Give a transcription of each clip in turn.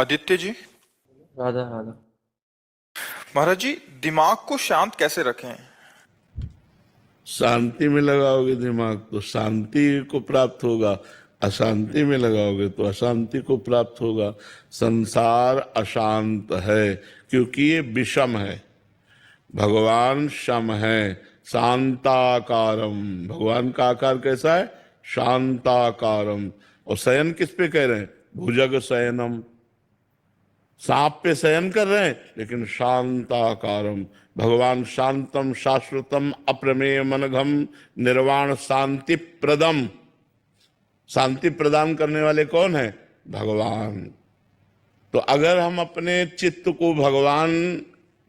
आदित्य जी। राधा राधा। महाराज जी, दिमाग को शांत कैसे रखें? शांति में लगाओगे दिमाग तो शांति को प्राप्त होगा, अशांति में लगाओगे तो अशांति को प्राप्त होगा। संसार अशांत है क्योंकि ये विषम है। भगवान शम है, शांताकारम। भगवान का आकार कैसा है? शांताकारम। और शयन किस पे कह रहे हैं? भुजग शयनम। सांप पे शयन कर रहे हैं लेकिन शांताकारम। भगवान शांतम शाश्वतम अप्रमेय मनघम निर्वाण शांति प्रदम। शांति प्रदान करने वाले कौन है? भगवान। तो अगर हम अपने चित्त को भगवान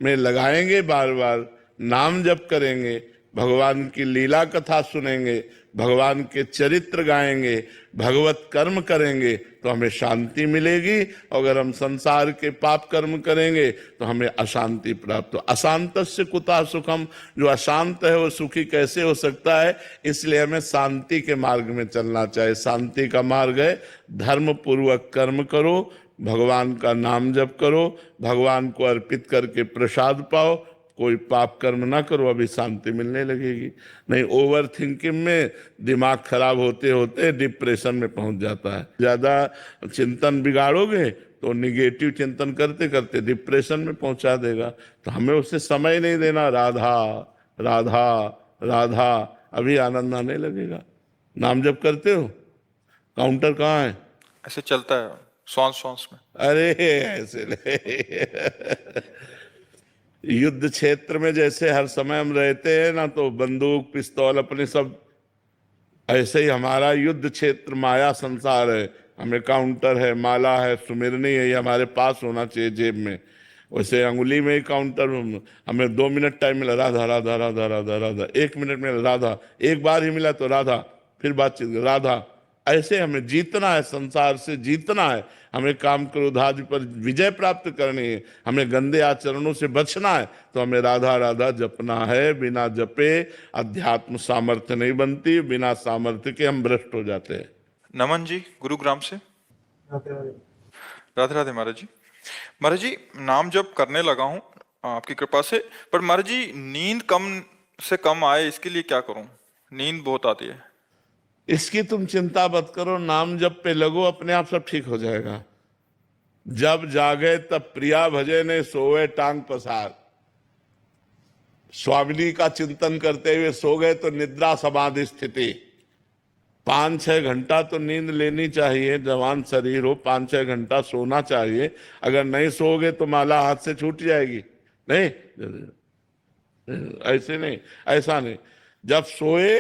में लगाएंगे, बार बार नाम जप करेंगे, भगवान की लीला कथा सुनेंगे, भगवान के चरित्र गाएंगे, भगवत कर्म करेंगे तो हमें शांति मिलेगी। अगर हम संसार के पाप कर्म करेंगे तो हमें अशांति प्राप्त हो। अशांतस्य कुतः सुखम। जो अशांत है वो सुखी कैसे हो सकता है? इसलिए हमें शांति के मार्ग में चलना चाहिए। शांति का मार्ग है धर्म पूर्वक कर्म करो, भगवान का नाम जप करो, भगवान को अर्पित करके प्रसाद पाओ, कोई पाप कर्म ना करो, अभी शांति मिलने लगेगी। नहीं ओवर थिंकिंग में दिमाग खराब होते होते डिप्रेशन में पहुंच जाता है। ज्यादा चिंतन बिगाड़ोगे तो निगेटिव चिंतन करते करते डिप्रेशन में पहुंचा देगा। तो हमें उससे समय नहीं देना। राधा राधा राधा, अभी आनंद आने लगेगा। नाम जप करते हो? काउंटर कहाँ है? ऐसे चलता है श्वास श्वास में। अरे ऐसे ले। युद्ध क्षेत्र में जैसे हर समय हम रहते हैं ना, तो बंदूक पिस्तौल अपने सब, ऐसे ही हमारा युद्ध क्षेत्र माया संसार है। हमें काउंटर है, माला है, सुमिरनी है, ये हमारे पास होना चाहिए जेब में। वैसे अंगुली में ही काउंटर। हमें 2 मिनट टाइम मिला, राधा राधा राधा राधा राधा। 1 मिनट में राधा, एक बार ही मिला तो राधा, फिर बातचीत राधा। ऐसे हमें जीतना है, संसार से जीतना है। हमें काम क्रोध आदि पर विजय प्राप्त करनी है, हमें गंदे आचरणों से बचना है, तो हमें राधा राधा जपना है। बिना जपे अध्यात्म सामर्थ्य नहीं बनती, बिना सामर्थ्य के हम भ्रष्ट हो जाते हैं। नमन जी, गुरुग्राम से। राधे राधे। राधे राधे महाराज जी। महाराज जी, नाम जप करने लगा हूँ आपकी कृपा से, पर महाराज जी नींद कम से कम आए, इसके लिए क्या करूँ? नींद बहुत आती है। इसकी तुम चिंता मत करो, नाम जप पे लगो, अपने आप सब ठीक हो जाएगा। जब जागे तब प्रिया भजे ने सोए टांग पसार। स्वामिनी का चिंतन करते हुए सो गए तो निद्रा समाधि स्थिति। 5-6 घंटा तो नींद लेनी चाहिए। जवान शरीर हो, 5-6 घंटा सोना चाहिए। अगर नहीं सोओगे तो माला हाथ से छूट जाएगी। नहीं, ऐसे नहीं, ऐसा नहीं। जब सोए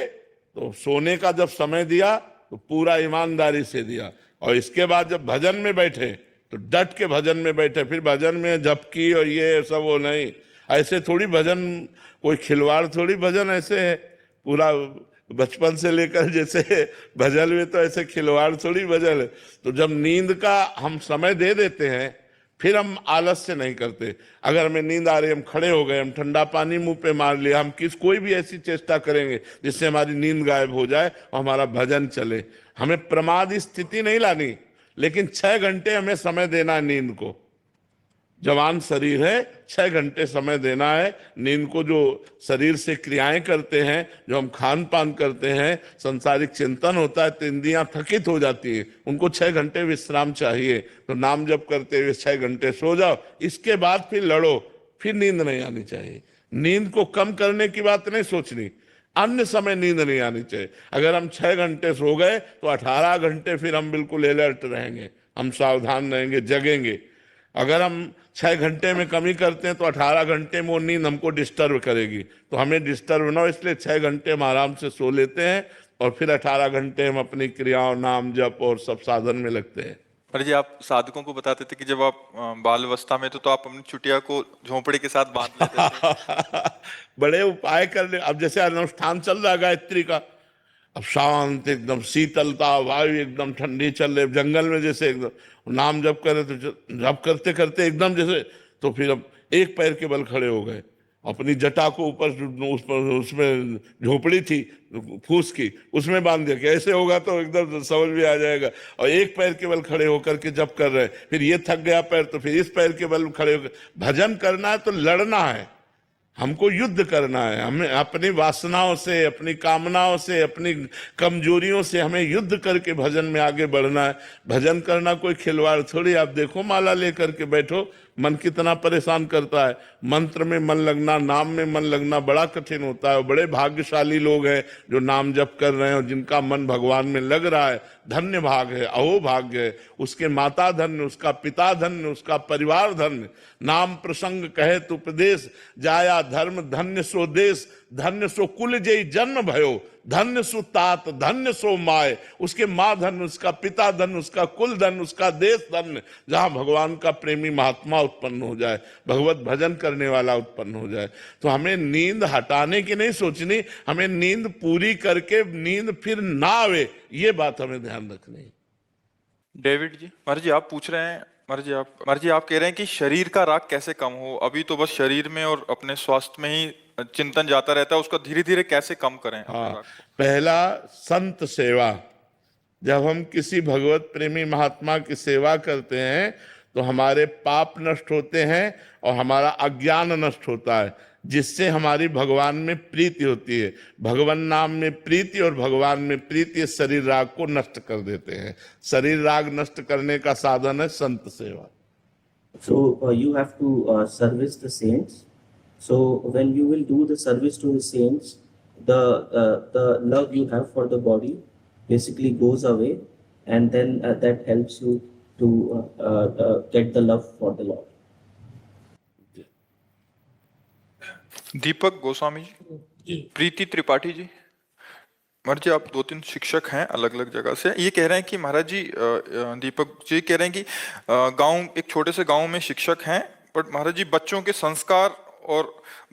तो सोने का जब समय दिया तो पूरा ईमानदारी से दिया, और इसके बाद जब भजन में बैठे तो डट के भजन में बैठे। फिर भजन में झपकी और ये सब वो नहीं। ऐसे थोड़ी भजन, कोई खिलवाड़ थोड़ी भजन ऐसे है। पूरा बचपन से लेकर जैसे भजन में तो ऐसे खिलवाड़ थोड़ी भजन है। तो जब नींद का हम समय दे देते हैं, फिर हम आलस्य नहीं करते। अगर हमें नींद आ रही, हम खड़े हो गए, हम ठंडा पानी मुंह पे मार लिया, हम कोई भी ऐसी चेष्टा करेंगे जिससे हमारी नींद गायब हो जाए और हमारा भजन चले। हमें प्रमाद स्थिति नहीं लानी, लेकिन 6 घंटे हमें समय देना है नींद को। जवान शरीर है, 6 घंटे समय देना है नींद को। जो शरीर से क्रियाएं करते हैं, जो हम खान पान करते हैं, संसारिक चिंतन होता है, तो इंद्रियां थकित हो जाती है, उनको 6 घंटे विश्राम चाहिए। तो नाम जप करते हुए 6 घंटे सो जाओ, इसके बाद फिर लड़ो, फिर नींद नहीं आनी चाहिए। नींद को कम करने की बात नहीं सोचनी, अन्य समय नींद नहीं आनी चाहिए। अगर हम 6 घंटे सो गए तो 18 घंटे फिर हम बिल्कुल अलर्ट रहेंगे, हम सावधान रहेंगे, जगेंगे। अगर हम 6 घंटे में कमी करते हैं तो 18 घंटे में वो नींद हमको डिस्टर्ब करेगी। तो हमें डिस्टर्ब ना हो, इसलिए 6 घंटे हम आराम से सो लेते हैं, और फिर 18 घंटे हम अपनी क्रियाओं, नाम जप और सब साधन में लगते हैं। महाराज जी, आप साधकों को बताते थे कि जब आप बाल अवस्था में तो आप अपनी चुटिया को झोंपड़े के साथ बांध लेते थे। बड़े उपाय कर ले। अब जैसे अनुष्ठान चल रहा है गायत्री का, अब शांत एकदम शीतलता, वायु एकदम ठंडी चल रही, जंगल में जैसे एकदम नाम जप करे तो जप करते करते एकदम जैसे, तो फिर अब एक पैर के बल खड़े हो गए, अपनी जटा को ऊपर उस पर उसमें झोपड़ी थी फूस की, उसमें बांध दिया कि ऐसे होगा तो एकदम समझ में आ जाएगा। और एक पैर के बल खड़े होकर के जब कर रहे हैं, फिर ये थक गया पैर तो फिर इस पैर के बल खड़े होकर। भजन करना है तो लड़ना है, हमको युद्ध करना है। हमें अपनी वासनाओं से, अपनी कामनाओं से, अपनी कमजोरियों से हमें युद्ध करके भजन में आगे बढ़ना है। भजन करना कोई खिलवाड़ थोड़ी। आप देखो माला लेकर के बैठो, मन कितना परेशान करता है। मंत्र में मन लगना, नाम में मन लगना बड़ा कठिन होता है। बड़े भाग्यशाली लोग हैं जो नाम जप कर रहे हैं और जिनका मन भगवान में लग रहा है। धन्य भाग है, अहो भाग्य है। उसके माता धन्य, उसका पिता धन्य, उसका परिवार धन्य। नाम प्रसंग कहे तो उपदेश, जाया धर्म धन्य सो देश। धन्य सो कुल जय जन्म भयो, धन्य सो तात धन्य सो माय। उसके माँ धन्य, उसका पिता धन्य, उसका कुल धन्य, उसका देश धन्य, जहां भगवान का प्रेमी महात्मा उत्पन्न हो जाए, भगवत भजन करने वाला उत्पन्न हो जाए। तो हमें नींद हटाने की नहीं सोचनी, हमें नींद पूरी करके नींद फिर ना आवे, ये बात हमें ध्यान रखनी है। डेविड जी, महाराज जी आप पूछ रहे हैं, महाराज जी आप कह रहे हैं कि शरीर का राग कैसे कम हो। अभी तो बस शरीर में और अपने स्वास्थ्य में ही चिंतन जाता रहता है, उसका धीरे धीरे कैसे कम करें अपने राग को? पहला संत सेवा। जब हम किसी भगवत प्रेमी महात्मा की सेवा करते हैं तो हमारे पाप नष्ट होते हैं और हमारा अज्ञान नष्ट होता है, जिससे हमारी भगवान में प्रीति होती है। भगवान नाम में प्रीति और भगवान में प्रीति शरीर राग को नष्ट कर देते हैं। शरीर राग नष्ट करने का साधन है संत सेवा। So you have to service the saints. So when you will do the service to the saints, the love you have for the body basically goes away, and then that helps you to get the love for the Lord. दीपक गोस्वामी जी, प्रीति त्रिपाठी जी, महाराज जी आप 2-3 शिक्षक हैं अलग अलग जगह से। ये कह रहे हैं कि महाराज जी, दीपक जी कह रहे हैं कि गांव, एक छोटे से गांव में शिक्षक हैं, पर महाराज जी बच्चों के संस्कार और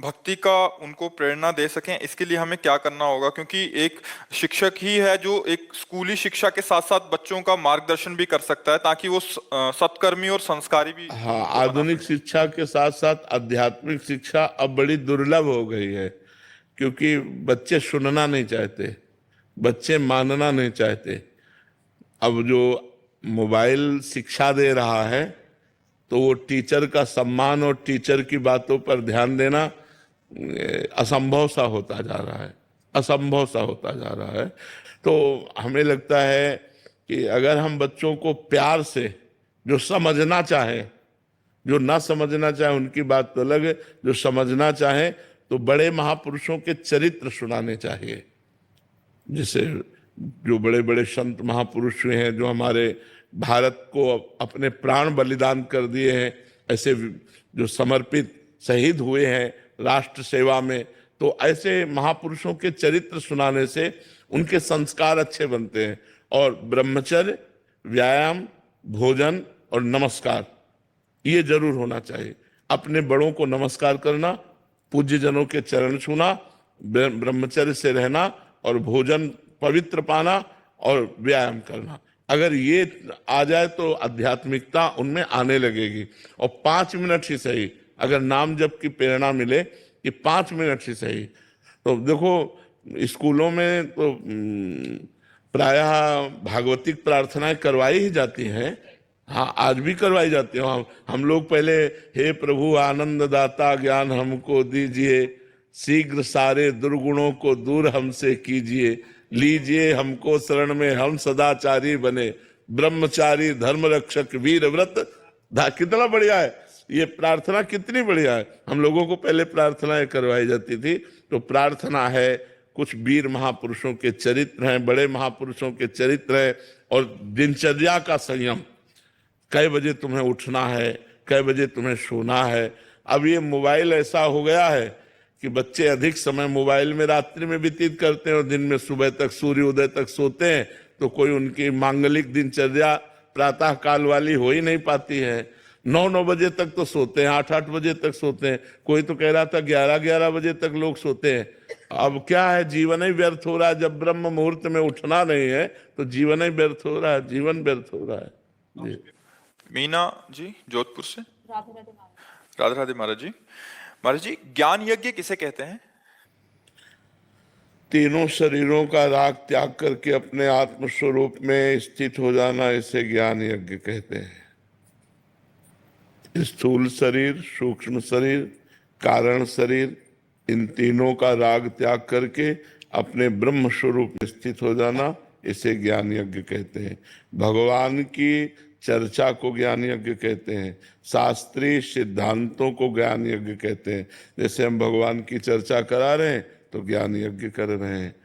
भक्ति का उनको प्रेरणा दे सकें, इसके लिए हमें क्या करना होगा? क्योंकि एक शिक्षक ही है जो एक स्कूली शिक्षा के साथ साथ बच्चों का मार्गदर्शन भी कर सकता है, ताकि वो सत्कर्मी और संस्कारी भी। हाँ, आधुनिक शिक्षा के साथ साथ आध्यात्मिक शिक्षा अब बड़ी दुर्लभ हो गई है, क्योंकि बच्चे सुनना नहीं चाहते, बच्चे मानना नहीं चाहते। अब जो मोबाइल शिक्षा दे रहा है तो वो टीचर का सम्मान और टीचर की बातों पर ध्यान देना असंभव सा होता जा रहा है, असंभव सा होता जा रहा है। तो हमें लगता है कि अगर हम बच्चों को प्यार से, जो समझना चाहे, जो ना समझना चाहे उनकी बात तो अलग है, जो समझना चाहे तो बड़े महापुरुषों के चरित्र सुनाने चाहिए। जैसे जो बड़े बड़े संत महापुरुष हुए हैं, जो हमारे भारत को अपने प्राण बलिदान कर दिए हैं, ऐसे जो समर्पित शहीद हुए हैं राष्ट्र सेवा में, तो ऐसे महापुरुषों के चरित्र सुनाने से उनके संस्कार अच्छे बनते हैं। और ब्रह्मचर्य, व्यायाम, भोजन और नमस्कार, ये जरूर होना चाहिए। अपने बड़ों को नमस्कार करना, पूज्य जनों के चरण छूना, ब्रह्मचर्य से रहना और भोजन पवित्र पाना और व्यायाम करना। अगर ये आ जाए तो आध्यात्मिकता उनमें आने लगेगी। और 5 मिनट ही सही, अगर नाम जप की प्रेरणा मिले कि 5 मिनट ही सही। तो देखो स्कूलों में तो प्रायः भागवतिक प्रार्थनाएं करवाई ही जाती हैं। हाँ, आज भी करवाई जाती है। हम लोग पहले हे प्रभु आनंद दाता ज्ञान हमको दीजिए, शीघ्र सारे दुर्गुणों को दूर हमसे कीजिए, लीजिए हमको शरण में हम सदाचारी बने, ब्रह्मचारी धर्म रक्षक वीर व्रत। कितना बढ़िया है ये प्रार्थना, कितनी बढ़िया है। हम लोगों को पहले प्रार्थनाएं करवाई जाती थी। तो प्रार्थना है, कुछ वीर महापुरुषों के चरित्र हैं, बड़े महापुरुषों के चरित्र हैं, और दिनचर्या का संयम। कै बजे तुम्हें उठना है, कै बजे तुम्हें सोना है। अब ये मोबाइल ऐसा हो गया है कि बच्चे अधिक समय मोबाइल में रात्रि में व्यतीत करते हैं और दिन में सुबह तक सूर्योदय तक सोते हैं। तो कोई उनकी मांगलिक दिनचर्या प्रातः काल वाली हो ही नहीं पाती है। 9-9 बजे तक तो सोते हैं, 8-8 बजे तक सोते हैं। कोई तो कह रहा था 11-11 बजे तक लोग सोते हैं। अब क्या है, जीवन ही व्यर्थ हो रहा है। जब ब्रह्म मुहूर्त में उठना नहीं है तो जीवन ही व्यर्थ हो रहा है, जीवन व्यर्थ हो रहा है। जी। मीना जी जोधपुर से। राधे राधे महाराज जी। महाराज जी, ज्ञान यज्ञ किसे कहते हैं? तीनों शरीरों का राग त्याग करके अपने आत्म स्वरूप में स्थित हो जाना, इसे ज्ञान यज्ञ कहते हैं। स्थूल शरीर, सूक्ष्म शरीर, कारण शरीर, इन तीनों का राग त्याग करके अपने ब्रह्म स्वरूप में स्थित हो जाना, इसे ज्ञान यज्ञ कहते हैं। भगवान की चर्चा को ज्ञान यज्ञ कहते हैं। शास्त्रीय सिद्धांतों को ज्ञान यज्ञ कहते हैं। जैसे हम भगवान की चर्चा करा रहे हैं तो ज्ञान यज्ञ कर रहे हैं,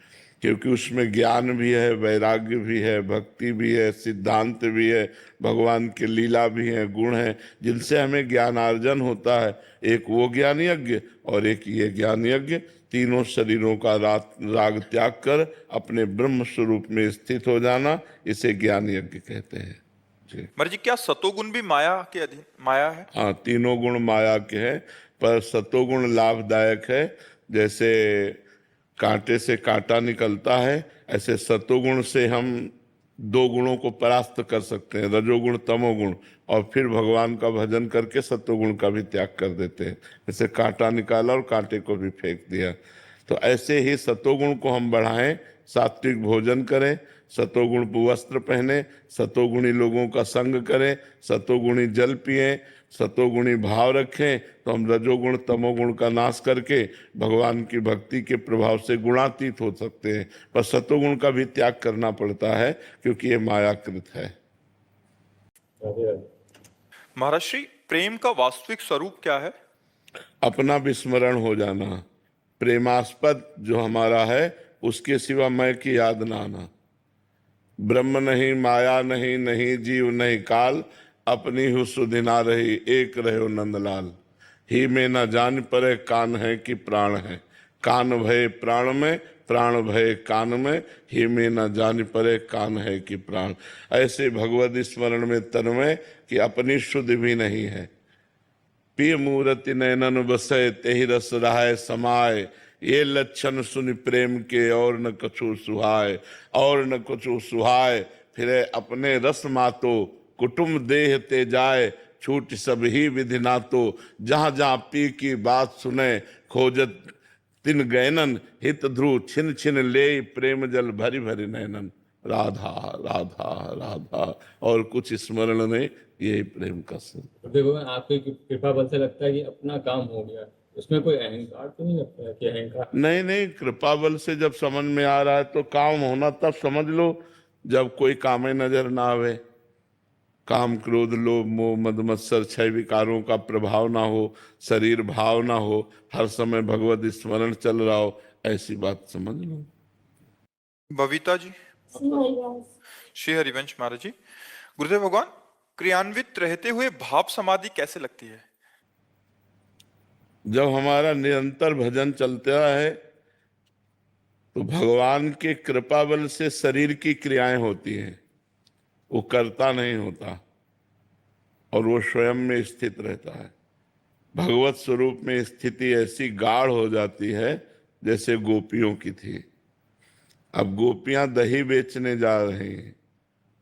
क्योंकि उसमें ज्ञान भी है, वैराग्य भी है, भक्ति भी है, सिद्धांत भी है, भगवान के लीला भी है, गुण है, जिनसे हमें ज्ञानार्जन होता है। एक वो ज्ञान यज्ञ और एक ये ज्ञान यज्ञ। तीनों शरीरों का राग त्याग कर अपने ब्रह्म स्वरूप में स्थित हो जाना, इसे ज्ञान यज्ञ कहते हैं। जी महाराज जी, क्या सतोगुण भी माया के अधीन, माया है? हाँ, तीनों गुण माया के हैं, पर सतोगुण लाभदायक है। जैसे कांटे से कांटा निकलता है, ऐसे सतोगुण से हम दो गुणों को परास्त कर सकते हैं, रजोगुण तमोगुण, और फिर भगवान का भजन करके सतोगुण का भी त्याग कर देते हैं। जैसे कांटा निकाला और कांटे को भी फेंक दिया। तो ऐसे ही सतोगुण को हम बढ़ाएं, सात्विक भोजन करें, सतोगुण वस्त्र पहने, सतोगुणी लोगों का संग करें, सतोगुणी जल पिएं, सतोगुणी भाव रखें, तो हम रजोगुण तमोगुण का नाश करके भगवान की भक्ति के प्रभाव से गुणातीत हो सकते हैं। पर सतोगुण का भी त्याग करना पड़ता है, क्योंकि ये मायाकृत है। महाराज श्री, प्रेम का वास्तविक स्वरूप क्या है? अपना विस्मरण हो जाना, प्रेमास्पद जो हमारा है उसके सिवा मैं की याद ना आना। ब्रह्म नहीं, माया नहीं, नहीं जीव नहीं काल, अपनी हु सुधि ना रही, एक रहो नंदलाल। ही में न जान परे कान है कि प्राण है, कान भय प्राण में, प्राण भय कान में, ही में न जान परे कान है कि प्राण। ऐसे भगवत स्मरण में तन्मय कि अपनी शुद्ध भी नहीं है। पिय मूर्ति नैनन बसे, तेहि रस रहाय समाय, ये लक्षण सुन प्रेम के और न कछु सुहाय, और न कछु सुहाय। फिर अपने रस मातो, कुटुंब देह ते जाए, छूट सब ही विधि नातो। जहाँ जहाँ पी की बात सुने, खोजत तिन गैनन, हित ध्रुव छिन छिन ले, प्रेम जल भरी भरी नैनन। राधा राधा राधा, और कुछ स्मरण नहीं, यही प्रेम का सिर। देखो, आपकी कृपा बल से लगता है कि अपना काम हो गया, उसमें कोई अहंकार तो नहीं लगता है कि अहंकार? नहीं नहीं, कृपा बल से जब समझ में आ रहा है तो काम होना तब समझ लो जब कोई कामे नजर ना आवे। काम क्रोध लोभ मोह मद मत्सर छह विकारों का प्रभाव ना हो, शरीर भाव ना हो, हर समय भगवत स्मरण चल रहा हो, ऐसी बात समझ लो। बबीता जी। श्री हरिवंश महाराज जी, गुरुदेव भगवान, क्रियान्वित रहते हुए भाव समाधि कैसे लगती है? जब हमारा निरंतर भजन चलता है तो भगवान के कृपा बल से शरीर की क्रियाएं होती हैं, वो करता नहीं होता, और वो स्वयं में स्थित रहता है। भगवत स्वरूप में स्थिति ऐसी गाढ़ हो जाती है जैसे गोपियों की थी। अब गोपियां दही बेचने जा रही हैं।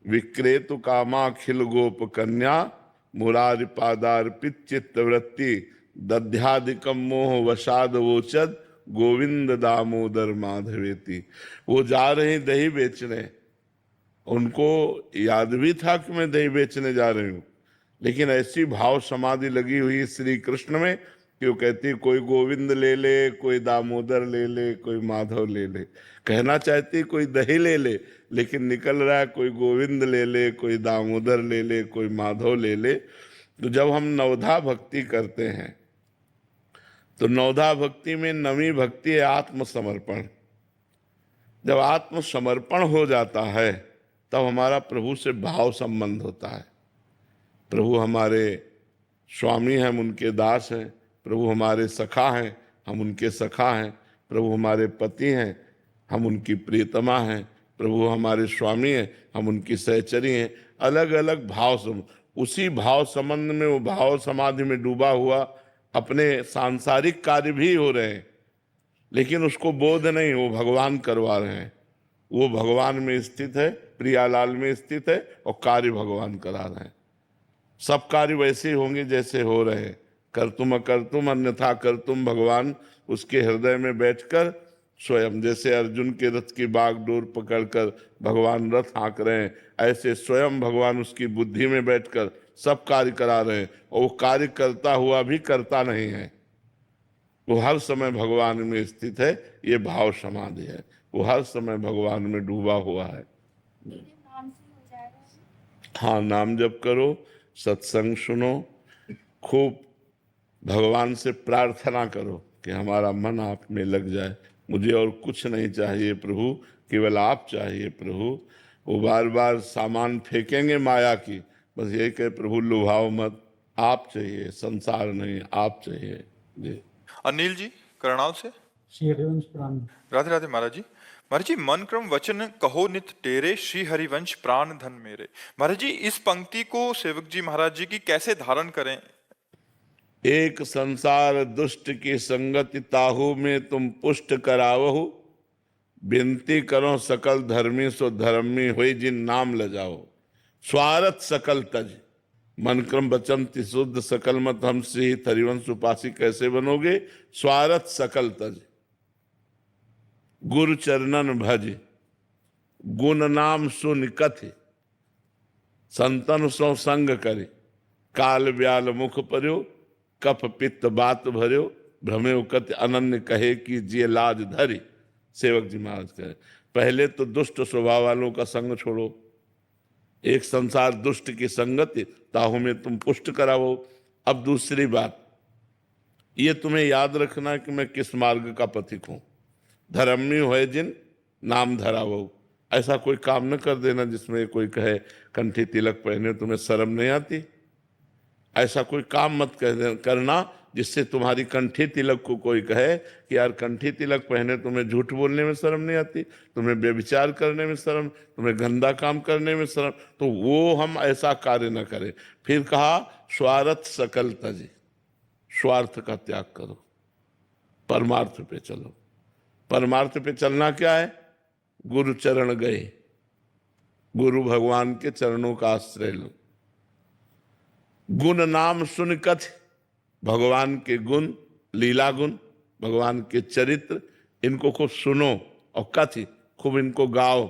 विक्रेतु कामा खिल गोप कन्या, मुरारि पादार्पित चित्त वृत्ति, दध्यादिकम मोह वसाद वोचद, गोविंद दामोदर माधवेति। वो जा रहे दही बेचने, उनको याद भी था कि मैं दही बेचने जा रही हूँ, लेकिन ऐसी भाव समाधि लगी हुई श्री कृष्ण में कि वो कहती कोई गोविंद ले ले, कोई दामोदर ले ले, कोई माधव ले ले। कहना चाहती कोई दही ले ले, लेकिन निकल रहा है कोई गोविंद ले ले, कोई दामोदर ले ले, कोई माधव ले ले। तो जब हम नवधा भक्ति करते हैं तो नवधा भक्ति में नवी भक्ति है आत्मसमर्पण। जब आत्मसमर्पण हो जाता है तब हमारा प्रभु से भाव संबंध होता है। प्रभु हमारे स्वामी हैं, हम उनके दास हैं। प्रभु हमारे सखा हैं, हम उनके सखा हैं। प्रभु हमारे पति हैं, हम उनकी प्रियतमा हैं। प्रभु हमारे स्वामी हैं, हम उनकी सहचरी हैं। अलग अलग भाव, उसी भाव संबंध में वो भाव समाधि में डूबा हुआ अपने सांसारिक कार्य भी हो रहे हैं, लेकिन उसको बोध नहीं, वो भगवान करवा रहे हैं। वो भगवान में स्थित है, प्रियालाल में स्थित है, और कार्य भगवान करा रहे हैं। सब कार्य वैसे होंगे जैसे हो रहे हैं, कर्तुम अकर्तुम अन्यथा कर्तुम, भगवान उसके हृदय में बैठकर स्वयं, जैसे अर्जुन के रथ की बागडोर पकड़कर भगवान रथ हाँक रहे हैं, ऐसे स्वयं भगवान उसकी बुद्धि में बैठकर सब कार्य करा रहे हैं। और वो कार्य करता हुआ भी करता नहीं है, वो हर समय भगवान में स्थित है। ये भाव समाधि है, वो हर समय भगवान में डूबा हुआ है। हाँ, नाम जप करो, सत्संग सुनो, खूब भगवान से प्रार्थना करो कि हमारा मन आप में लग जाए। मुझे और कुछ नहीं चाहिए प्रभु, केवल आप चाहिए प्रभु। वो बार बार सामान फेंकेंगे माया की, बस ये कहे प्रभु लुभाओ मत, आप चाहिए, संसार नहीं, आप चाहिए। जी अनिल जी करनाल से। श्री हरिवंश प्राण। राधे राधे महाराज जी। महाराज जी, मन क्रम वचन कहो नित तेरे, श्री हरिवंश प्राण धन मेरे। महाराज जी, इस पंक्ति को सेवक जी महाराज जी की कैसे धारण करें? एक संसार दुष्ट की संगति ताहू में तुम पुष्ट करावहु, विनती करो सकल धर्मी सो धर्मी हुई जिन नाम ल जाओ। स्वार्थ सकल तज, मन क्रम वचन शुद्ध सकल मत हम श्री हरिवंश उपासी कैसे बनोगे? स्वार्थ सकल तज, गुरु चरणन भज, गुण नाम सुन कथ, संतन सो संग करे, काल ब्याल मुख पर्यो, कफ पित्त बात भर्यो, भ्रमे कत अनन्य कहे कि जिये लाज धरी। सेवक जी महाराज कहे, पहले तो दुष्ट स्वभाव वालों का संग छोड़ो। एक संसार दुष्ट की संगति ताहू में तुम पुष्ट करावो। अब दूसरी बात, ये तुम्हें याद रखना कि मैं किस मार्ग का पथिक हूं। धर्मी हुए जिन नाम धरावो, ऐसा कोई काम न कर देना जिसमें कोई कहे कंठी तिलक पहने तुम्हें शर्म नहीं आती। ऐसा कोई काम मत करना जिससे तुम्हारी कंठी तिलक को कोई कहे कि यार कंठी तिलक पहने तुम्हें झूठ बोलने में शर्म नहीं आती, तुम्हें व्यभिचार करने में शर्म, तुम्हें गंदा काम करने में शर्म, तो वो हम ऐसा कार्य न करें। फिर कहा स्वार्थ सकल तजी, स्वार्थ का त्याग करो, परमार्थ पे चलो। परमार्थ पे चलना क्या है? गुरु चरण गए, गुरु भगवान के चरणों का आश्रय लो। गुण नाम सुन कथ, भगवान के गुण, लीला गुण, भगवान के चरित्र, इनको खूब सुनो और कथ, खूब इनको गाओ।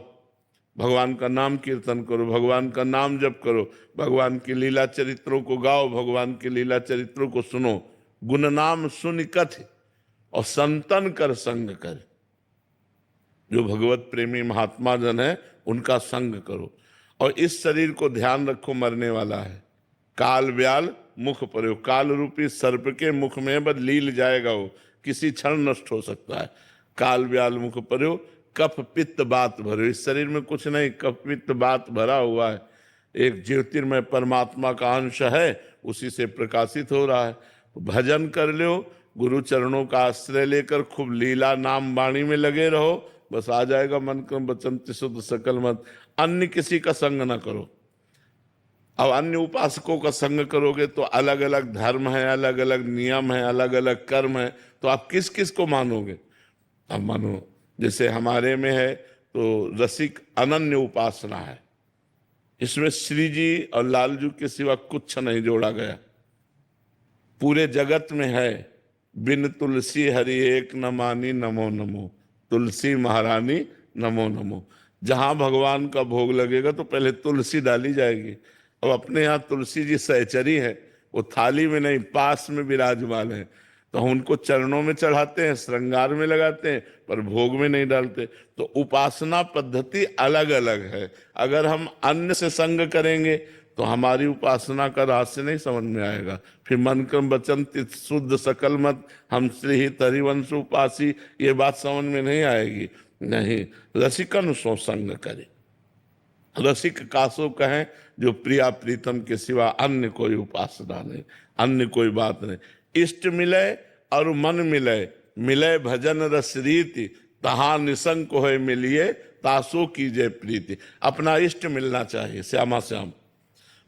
भगवान का नाम कीर्तन करो, भगवान का नाम जप करो, भगवान की लीला चरित्रों को गाओ, भगवान की लीला चरित्रों को सुनो। गुण नाम सुन कथ और संतन कर संग कर, जो भगवत प्रेमी महात्मा जन है उनका संग करो। और इस शरीर को ध्यान रखो, मरने वाला है। काल ब्याल मुख पर्यो, काल रूपी सर्प के मुख में बद लील जाएगा, वो किसी क्षण नष्ट हो सकता है। काल ब्याल मुख पर्यो, कफ पित्त बात भरो, इस शरीर में कुछ नहीं, कफ पित्त बात भरा हुआ है। एक ज्योतिर्मय परमात्मा का अंश है, उसी से प्रकाशित हो रहा है। भजन कर लो, गुरु चरणों का आश्रय लेकर खूब लीला नाम वाणी में लगे रहो, बस आ जाएगा मन क्रम वचन शुद्ध सकल मत। अन्य किसी का संग ना करो। अब अन्य उपासकों का संग करोगे तो अलग अलग धर्म है, अलग अलग नियम है, अलग अलग कर्म है, तो आप किस किस को मानोगे? अब मानो जैसे हमारे में है तो रसिक अनन्य उपासना है, इसमें श्री जी और लालजू के सिवा कुछ नहीं जोड़ा गया। पूरे जगत में है बिन तुलसी हरि एक न मानी नमो नमो, तुलसी महारानी नमो नमो। जहां भगवान का भोग लगेगा तो पहले तुलसी डाली जाएगी। अब अपने यहाँ तुलसी जी सहचरी है, वो थाली में नहीं पास में विराजमान है, तो हम उनको चरणों में चढ़ाते हैं, श्रृंगार में लगाते हैं, पर भोग में नहीं डालते। तो उपासना पद्धति अलग अलग है। अगर हम अन्य से संग करेंगे तो हमारी उपासना का रहस्य नहीं समझ में आएगा। फिर मन क्रम वचन शुद्ध सकल मत हम श्री हरिवंश उपासी, ये बात समझ में नहीं आएगी। नहीं, रसिकन सो संग करे। रसिक कासो कहें जो प्रिया प्रीतम के सिवा अन्य कोई उपासना नहीं, अन्य कोई बात नहीं। इष्ट मिले और मन मिले, मिले भजन रस रीति, तहा निसंक होए मिलिए तासो कीजे प्रीति। अपना इष्ट मिलना चाहिए, श्यामा श्याम,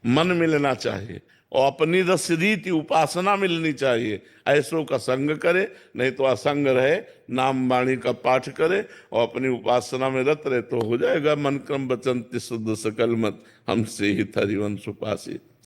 मन मिलना चाहिए और अपनी रस रीति उपासना मिलनी चाहिए। ऐसों का संग करे, नहीं तो असंग रहे, नाम वाणी का पाठ करे और अपनी उपासना में रत रहे, तो हो जाएगा मन क्रम वचन शुद्ध सकल मत हम से ही हरिवंश उपासी।